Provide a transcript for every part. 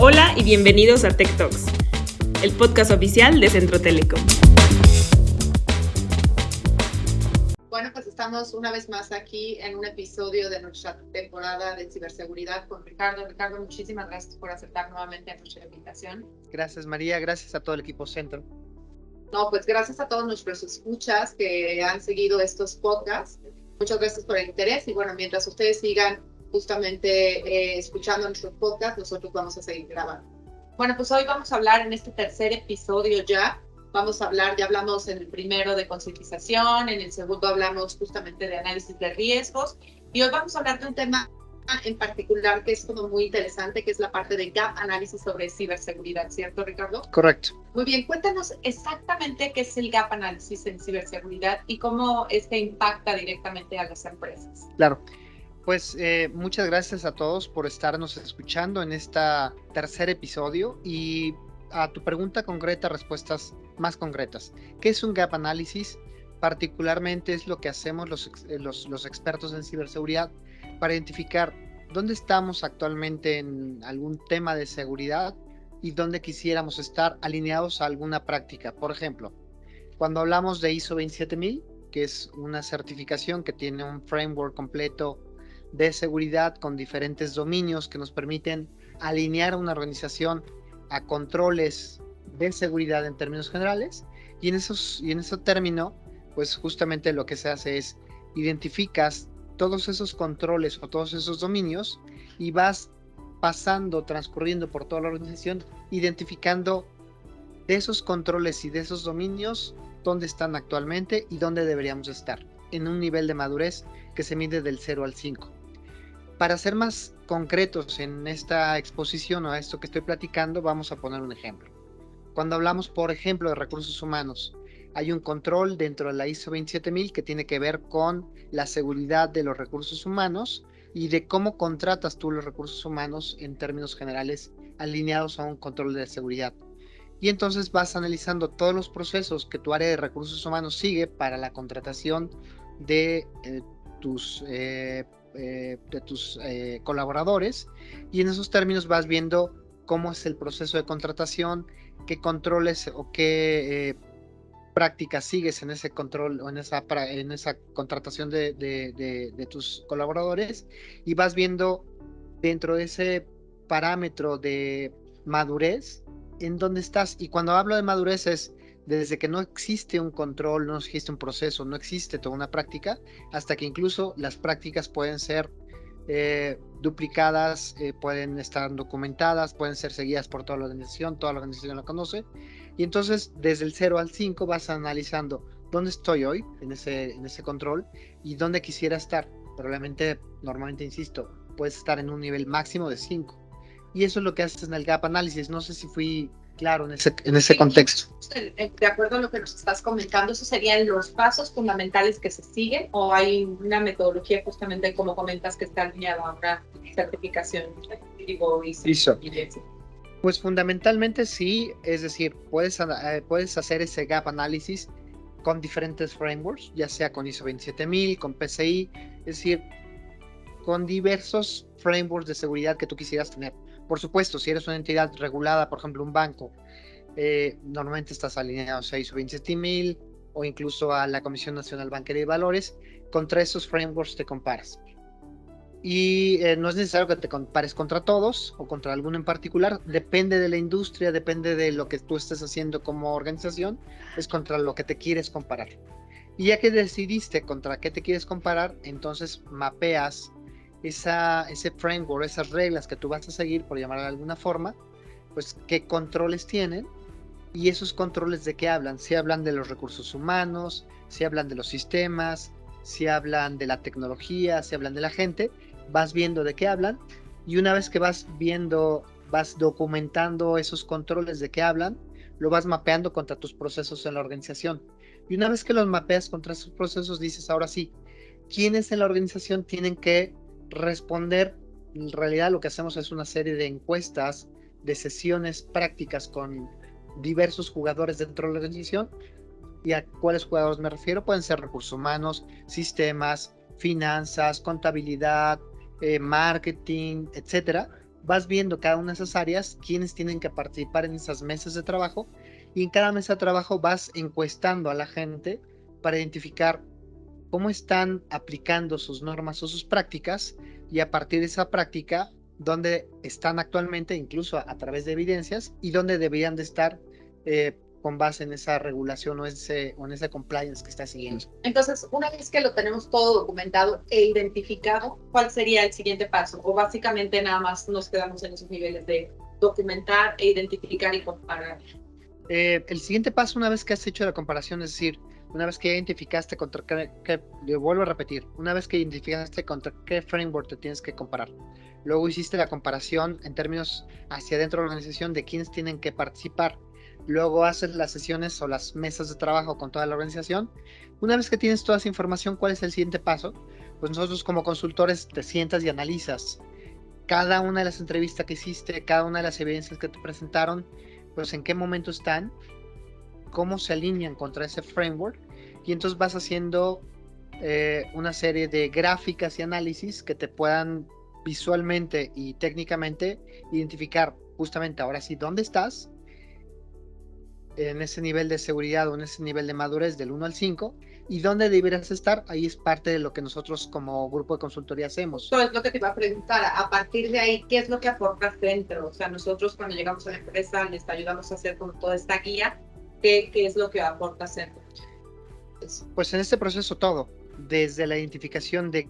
Hola y bienvenidos a Tech Talks, el podcast oficial de Centro Telecom. Bueno, pues estamos una vez más aquí en un episodio de nuestra temporada de ciberseguridad con Ricardo. Ricardo, muchísimas gracias por aceptar nuevamente nuestra invitación. Gracias, María. Gracias a todo el equipo Centro. No, pues gracias a todos nuestros escuchas que han seguido estos podcasts. Muchas gracias por el interés y bueno, mientras ustedes sigan justamente escuchando nuestros podcasts, nosotros vamos a seguir grabando. Bueno, pues hoy vamos a hablar en este tercer episodio ya. Vamos a hablar, ya hablamos en el primero de concientización, en el segundo hablamos justamente de análisis de riesgos y hoy vamos a hablar de un tema en particular que es como muy interesante, que es la parte de gap análisis sobre ciberseguridad, ¿cierto, Ricardo? Correcto. Muy bien, cuéntanos exactamente qué es el gap análisis en ciberseguridad y cómo este impacta directamente a las empresas. Claro. Pues muchas gracias a todos por estarnos escuchando en este tercer episodio y a tu pregunta concreta, respuestas más concretas. ¿Qué es un gap análisis? Particularmente es lo que hacemos los expertos en ciberseguridad para identificar dónde estamos actualmente en algún tema de seguridad y dónde quisiéramos estar alineados a alguna práctica. Por ejemplo, cuando hablamos de ISO 27000, que es una certificación que tiene un framework completo de seguridad con diferentes dominios que nos permiten alinear a una organización a controles de seguridad en términos generales, y en ese término, pues justamente lo que se hace es identificas todos esos controles o todos esos dominios y vas transcurriendo por toda la organización, identificando de esos controles y de esos dominios dónde están actualmente y dónde deberíamos estar, en un nivel de madurez que se mide del 0 al 5. Para ser más concretos en esta exposición o a esto que estoy platicando, vamos a poner un ejemplo. Cuando hablamos, por ejemplo, de recursos humanos, hay un control dentro de la ISO 27000 que tiene que ver con la seguridad de los recursos humanos y de cómo contratas tú los recursos humanos en términos generales alineados a un control de seguridad. Y entonces vas analizando todos los procesos que tu área de recursos humanos sigue para la contratación de tus colaboradores, y en esos términos vas viendo cómo es el proceso de contratación, qué controles o qué prácticas sigues en ese control o en esa contratación de tus colaboradores, y vas viendo dentro de ese parámetro de madurez en dónde estás. Y cuando hablo de madurez es desde que no existe un control, no existe un proceso, no existe toda una práctica, hasta que incluso las prácticas pueden ser duplicadas, pueden estar documentadas, pueden ser seguidas por toda la organización la conoce. Y entonces desde el 0 al 5 vas analizando dónde estoy hoy en ese control y dónde quisiera estar. Probablemente, normalmente insisto, puedes estar en un nivel máximo de 5. Y eso es lo que haces en el gap análisis. No sé si fui claro en ese contexto. De acuerdo a lo que nos estás comentando, ¿esos serían los pasos fundamentales que se siguen o hay una metodología justamente como comentas que está alineada a una certificación tipo ISO? Pues fundamentalmente sí, es decir, puedes hacer ese gap análisis con diferentes frameworks, ya sea con ISO 27000, con PCI, es decir, con diversos frameworks de seguridad que tú quisieras tener. Por supuesto, si eres una entidad regulada, por ejemplo un banco, normalmente estás alineado a ISO 27000 o incluso a la Comisión Nacional Bancaria y Valores. Contra esos frameworks te comparas. Y no es necesario que te compares contra todos o contra alguno en particular, depende de la industria, depende de lo que tú estés haciendo como organización, es contra lo que te quieres comparar. Y ya que decidiste contra qué te quieres comparar, entonces mapeas ese framework, esas reglas que tú vas a seguir, por llamarlo de alguna forma, pues qué controles tienen y esos controles de qué hablan. Si hablan de los recursos humanos, si hablan de los sistemas, si hablan de la tecnología, si hablan de la gente, vas viendo de qué hablan, y una vez que vas viendo, vas documentando esos controles de qué hablan, lo vas mapeando contra tus procesos en la organización. Y una vez que los mapeas contra esos procesos, dices, ahora sí, ¿quiénes en la organización tienen que responder? En realidad lo que hacemos es una serie de encuestas, de sesiones prácticas con diversos jugadores dentro de la organización. ¿Y a cuáles jugadores me refiero? Pueden ser recursos humanos, sistemas, finanzas, contabilidad, marketing, etcétera, vas viendo cada una de esas áreas, quiénes tienen que participar en esas mesas de trabajo, y en cada mesa de trabajo vas encuestando a la gente para identificar cómo están aplicando sus normas o sus prácticas, y a partir de esa práctica, dónde están actualmente, incluso a través de evidencias, y dónde deberían de estar con base en esa regulación o en ese compliance que está siguiendo. Entonces, una vez que lo tenemos todo documentado e identificado, ¿cuál sería el siguiente paso? O básicamente nada más nos quedamos en esos niveles de documentar e identificar y comparar. El siguiente paso, una vez que has hecho la comparación, es decir, una vez que ya identificaste contra qué, le vuelvo a repetir, una vez que identificaste contra qué framework te tienes que comparar, luego hiciste la comparación en términos hacia dentro de la organización de quiénes tienen que participar, luego haces las sesiones o las mesas de trabajo con toda la organización. Una vez que tienes toda esa información, ¿cuál es el siguiente paso? Pues nosotros como consultores te sientas y analizas cada una de las entrevistas que hiciste, cada una de las evidencias que te presentaron, pues en qué momento están, cómo se alinean contra ese framework, y entonces vas haciendo una serie de gráficas y análisis que te puedan visualmente y técnicamente identificar justamente ahora sí dónde estás en ese nivel de seguridad o en ese nivel de madurez del 1 al 5, y dónde deberías estar. Ahí es parte de lo que nosotros como grupo de consultoría hacemos. Eso es lo que te iba a preguntar. A partir de ahí, ¿qué es lo que aporta Centro? O sea, nosotros cuando llegamos a la empresa les ayudamos a hacer como toda esta guía. ¿Qué es lo que aporta Centro? Pues en este proceso todo, desde la identificación de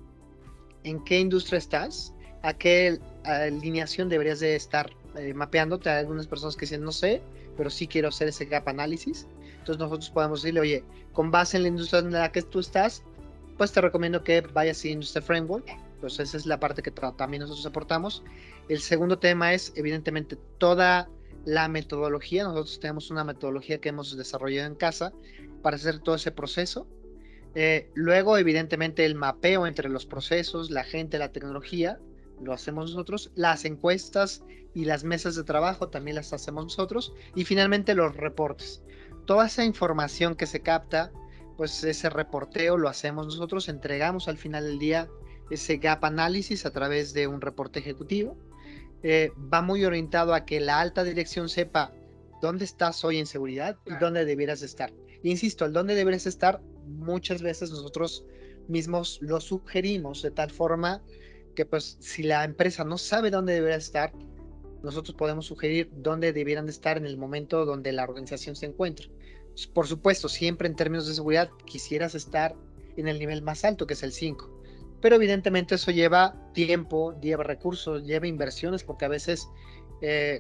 en qué industria estás, a qué alineación deberías de estar mapeándote. Hay algunas personas que dicen no sé, pero sí quiero hacer ese gap análisis. Entonces nosotros podemos decirle, oye, con base en la industria en la que tú estás, pues te recomiendo que vayas a Industry Framework. Pues esa es la parte que también nosotros aportamos. El segundo tema es evidentemente toda la metodología. Nosotros tenemos una metodología que hemos desarrollado en casa para hacer todo ese proceso. Luego evidentemente el mapeo entre los procesos, la gente, la tecnología, lo hacemos nosotros. Las encuestas y las mesas de trabajo también las hacemos nosotros. Y finalmente los reportes. Toda esa información que se capta, pues ese reporteo lo hacemos nosotros. Entregamos al final del día ese gap análisis a través de un reporte ejecutivo. Va muy orientado a que la alta dirección sepa dónde estás hoy en seguridad y dónde debieras estar. Insisto, el dónde deberías estar muchas veces nosotros mismos lo sugerimos de tal forma que pues si la empresa no sabe dónde debería estar, nosotros podemos sugerir dónde debieran de estar en el momento donde la organización se encuentra. Por supuesto, siempre en términos de seguridad quisieras estar en el nivel más alto, que es el 5. Pero evidentemente eso lleva tiempo, lleva recursos, lleva inversiones, porque a veces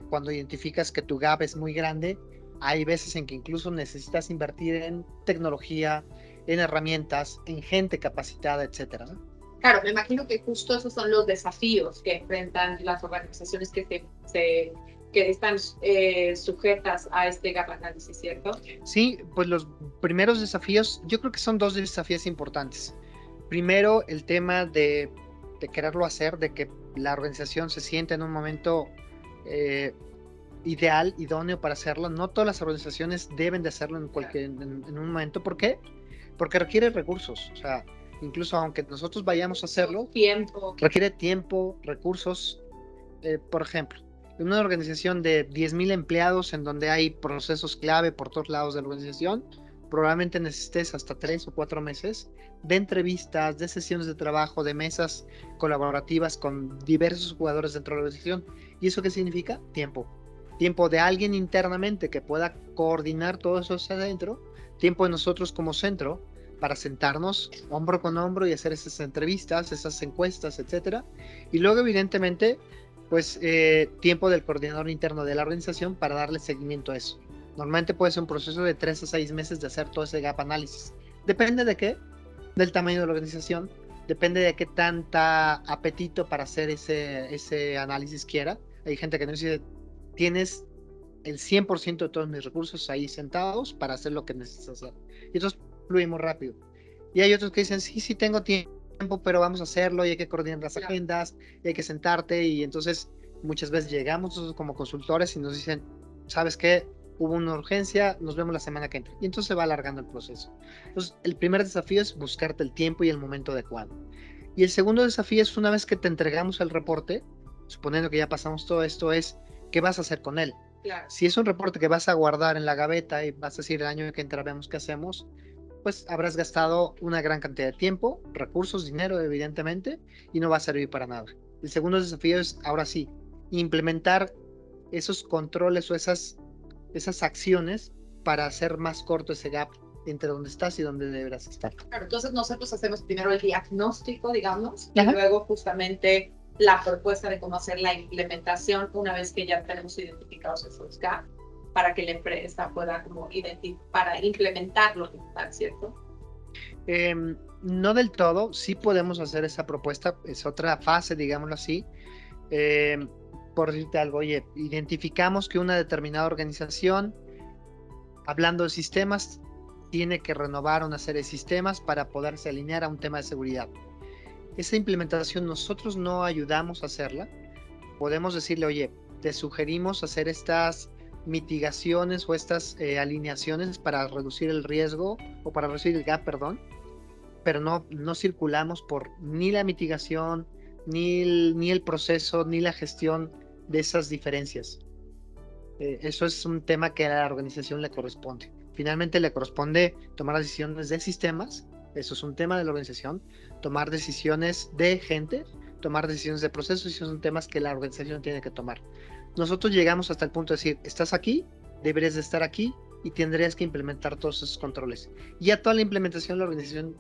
cuando identificas que tu gap es muy grande, hay veces en que incluso necesitas invertir en tecnología, en herramientas, en gente capacitada, etcétera, ¿no? Claro, me imagino que justo esos son los desafíos que enfrentan las organizaciones que están sujetas a este gap análisis, ¿cierto? Sí, pues los primeros desafíos, yo creo que son dos desafíos importantes. Primero, el tema de quererlo hacer, de que la organización se sienta en un momento ideal, idóneo para hacerlo. No todas las organizaciones deben de hacerlo en un momento. ¿Por qué? Porque requiere recursos. O sea, incluso aunque nosotros vayamos a hacerlo, requiere tiempo, recursos. Por ejemplo, en una organización de 10,000 empleados en donde hay procesos clave por todos lados de la organización, probablemente necesites hasta 3 o 4 meses de entrevistas, de sesiones de trabajo, de mesas colaborativas con diversos jugadores dentro de la organización. ¿Y eso qué significa? Tiempo. Tiempo de alguien internamente que pueda coordinar todo eso hacia adentro, tiempo de nosotros como centro para sentarnos hombro con hombro y hacer esas entrevistas, esas encuestas, etcétera. Y luego evidentemente pues tiempo del coordinador interno de la organización para darle seguimiento a eso. Normalmente puede ser un proceso de 3 a 6 meses de hacer todo ese gap análisis. Depende de qué, del tamaño de la organización, depende de qué tanta apetito para hacer ese análisis quiera. Hay gente que nos dice, tienes el 100% de todos mis recursos ahí sentados para hacer lo que necesitas hacer. Y entonces fluimos rápido. Y hay otros que dicen, sí tengo tiempo, pero vamos a hacerlo y hay que coordinar las agendas, y hay que sentarte. Y entonces muchas veces llegamos nosotros como consultores y nos dicen, ¿sabes qué? Hubo una urgencia, nos vemos la semana que entra. Y entonces se va alargando el proceso. Entonces, el primer desafío es buscarte el tiempo y el momento adecuado. Y el segundo desafío es una vez que te entregamos el reporte, suponiendo que ya pasamos todo esto, es ¿qué vas a hacer con él? Claro. Si es un reporte que vas a guardar en la gaveta y vas a decir el año que entra vemos qué hacemos, pues habrás gastado una gran cantidad de tiempo, recursos, dinero, evidentemente, y no va a servir para nada. El segundo desafío es, ahora sí, implementar esos controles o esas acciones para hacer más corto ese gap entre donde estás y donde deberás estar. Claro, entonces nosotros hacemos primero el diagnóstico, digamos, Ajá. y luego justamente la propuesta de cómo hacer la implementación una vez que ya tenemos identificados esos gaps para que la empresa pueda como para implementarlo, ¿cierto? No del todo, sí podemos hacer esa propuesta, es otra fase, digámoslo así. Por decirte algo, oye, identificamos que una determinada organización, hablando de sistemas, tiene que renovar una serie de sistemas para poderse alinear a un tema de seguridad. Esa implementación nosotros no ayudamos a hacerla. Podemos decirle, oye, te sugerimos hacer estas mitigaciones o estas alineaciones para reducir el riesgo o para reducir el gap, perdón, pero no circulamos por ni la mitigación, ni el proceso, ni la gestión de esas diferencias. Eso es un tema que a la organización le corresponde. Finalmente le corresponde tomar decisiones de sistemas, eso es un tema de la organización, tomar decisiones de gente, tomar decisiones de procesos, y son temas que la organización tiene que tomar. Nosotros llegamos hasta el punto de decir, estás aquí, deberías de estar aquí y tendrías que implementar todos esos controles. Y ya toda la implementación de la organización,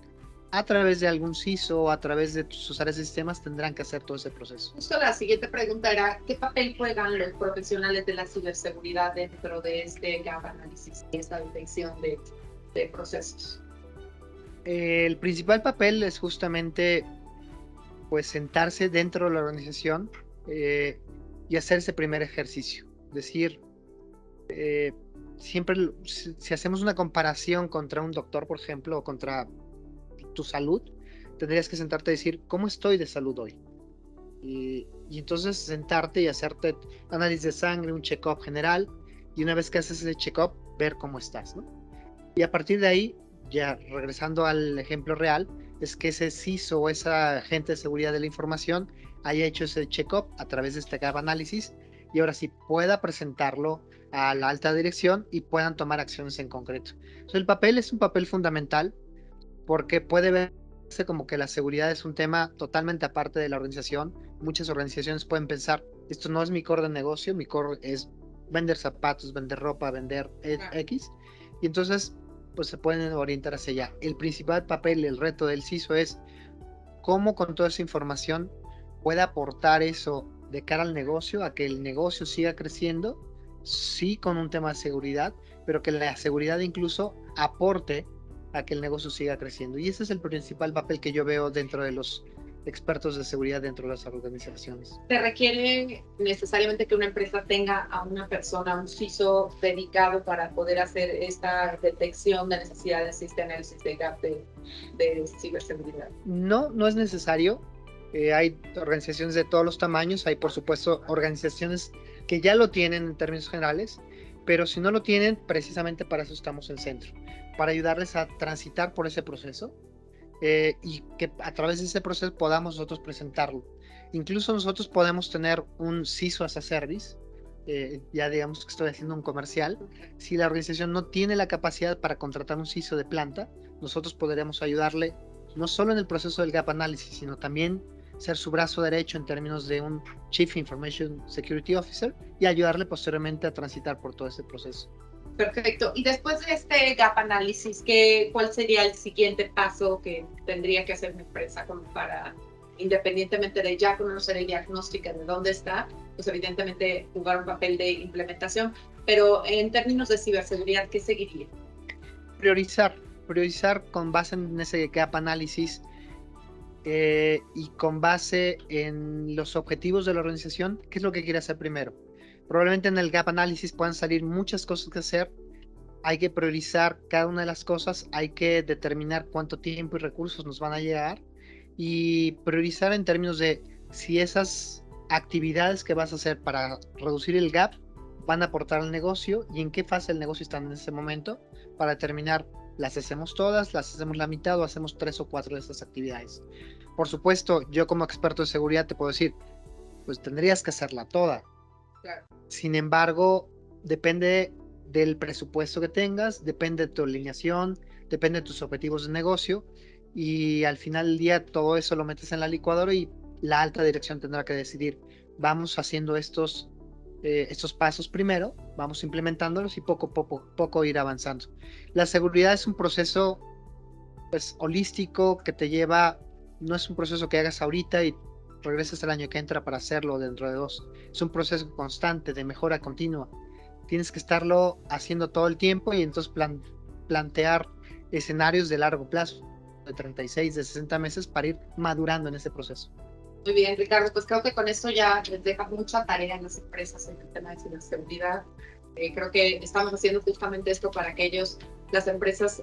a través de algún CISO o a través de sus áreas de sistemas, tendrán que hacer todo ese proceso. Justo la siguiente pregunta era, ¿qué papel juegan los profesionales de la ciberseguridad dentro de este gap análisis, esta detección de procesos? El principal papel es justamente pues sentarse dentro de la organización y hacer ese primer ejercicio. Decir, siempre si hacemos una comparación contra un doctor, por ejemplo, o contra tu salud, tendrías que sentarte y decir, ¿cómo estoy de salud hoy? Y entonces sentarte y hacerte análisis de sangre, un check-up general, y una vez que haces ese check-up, ver cómo estás, ¿no? Y a partir de ahí, ya regresando al ejemplo real, es que ese CISO o esa agente de seguridad de la información haya hecho ese check-up a través de este gap análisis y ahora sí pueda presentarlo a la alta dirección y puedan tomar acciones en concreto. Entonces, el papel es un papel fundamental porque puede verse como que la seguridad es un tema totalmente aparte de la organización. Muchas organizaciones pueden pensar, esto no es mi core de negocio, mi core es vender zapatos, vender ropa, vender X, y entonces pues se pueden orientar hacia allá. El principal papel, el reto del CISO es cómo con toda esa información puede aportar eso de cara al negocio, a que el negocio siga creciendo, sí con un tema de seguridad, pero que la seguridad incluso aporte a que el negocio siga creciendo. Y ese es el principal papel que yo veo dentro de los expertos de seguridad dentro de las organizaciones. ¿Se requiere necesariamente que una empresa tenga a una persona, un CISO dedicado para poder hacer esta detección de necesidades y análisis de gap de ciberseguridad? No es necesario. Hay organizaciones de todos los tamaños, hay por supuesto organizaciones que ya lo tienen en términos generales, pero si no lo tienen, precisamente para eso estamos en Centro, para ayudarles a transitar por ese proceso y que a través de ese proceso podamos nosotros presentarlo. Incluso nosotros podemos tener un CISO as a service, ya digamos que estoy haciendo un comercial. Si la organización no tiene la capacidad para contratar un CISO de planta, nosotros podríamos ayudarle no solo en el proceso del gap análisis, sino también ser su brazo derecho en términos de un Chief Information Security Officer y ayudarle posteriormente a transitar por todo ese proceso. Perfecto. Y después de este gap análisis, ¿cuál sería el siguiente paso que tendría que hacer una empresa como para, independientemente de ya conocer el diagnóstico de dónde está, pues evidentemente jugar un papel de implementación, pero en términos de ciberseguridad, ¿qué seguiría? Priorizar con base en ese gap análisis y con base en los objetivos de la organización, ¿qué es lo que quiere hacer primero? Probablemente en el gap análisis puedan salir muchas cosas que hacer. Hay que priorizar cada una de las cosas, hay que determinar cuánto tiempo y recursos nos van a llegar y priorizar en términos de si esas actividades que vas a hacer para reducir el gap van a aportar al negocio y en qué fase el negocio está en ese momento para determinar, las hacemos todas, las hacemos la mitad o hacemos 3 o 4 de estas actividades. Por supuesto, yo como experto de seguridad te puedo decir, pues tendrías que hacerla toda. Claro. Sin embargo, depende del presupuesto que tengas, depende de tu alineación, depende de tus objetivos de negocio, y al final del día todo eso lo metes en la licuadora y la alta dirección tendrá que decidir, vamos haciendo estos pasos primero, vamos implementándolos y poco a poco ir avanzando. La seguridad es un proceso pues holístico que te lleva, no es un proceso que hagas ahorita y regresas el año que entra para hacerlo dentro de 2. Es un proceso constante de mejora continua. Tienes que estarlo haciendo todo el tiempo y entonces plantear escenarios de largo plazo, de 36, de 60 meses para ir madurando en ese proceso. Muy bien, Ricardo, pues creo que con esto ya les deja mucha tarea en las empresas en el tema de ciberseguridad. Creo que estamos haciendo justamente esto para que las empresas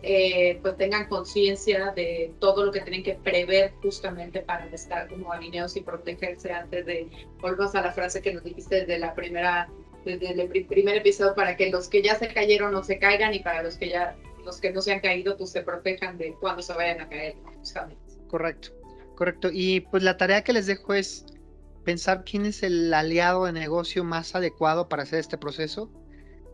pues tengan conciencia de todo lo que tienen que prever justamente para estar como alineados y protegerse antes de, volvamos a la frase que nos dijiste desde el primer episodio, para que los que ya se cayeron no se caigan y para los que no se han caído pues se protejan de cuando se vayan a caer, justamente. Correcto. Y pues la tarea que les dejo es pensar quién es el aliado de negocio más adecuado para hacer este proceso.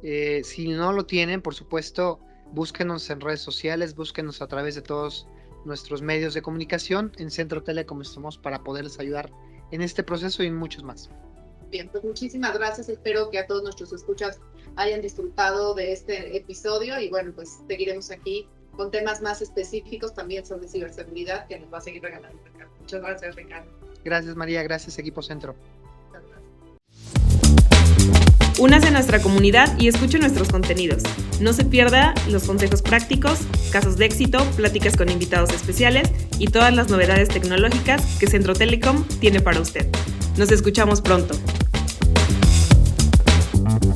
Si no lo tienen, por supuesto, búsquenos en redes sociales, búsquenos a través de todos nuestros medios de comunicación. En Centro Telecom estamos para poderles ayudar en este proceso y en muchos más. Bien, pues muchísimas gracias. Espero que a todos nuestros escuchas hayan disfrutado de este episodio y bueno, pues seguiremos aquí con temas más específicos también sobre ciberseguridad que nos va a seguir regalando Ricardo. Muchas gracias, Ricardo. Gracias, María. Gracias, Equipo Centro. Únase a nuestra comunidad y escuche nuestros contenidos. No se pierda los consejos prácticos, casos de éxito, pláticas con invitados especiales y todas las novedades tecnológicas que Centro Telecom tiene para usted. Nos escuchamos pronto.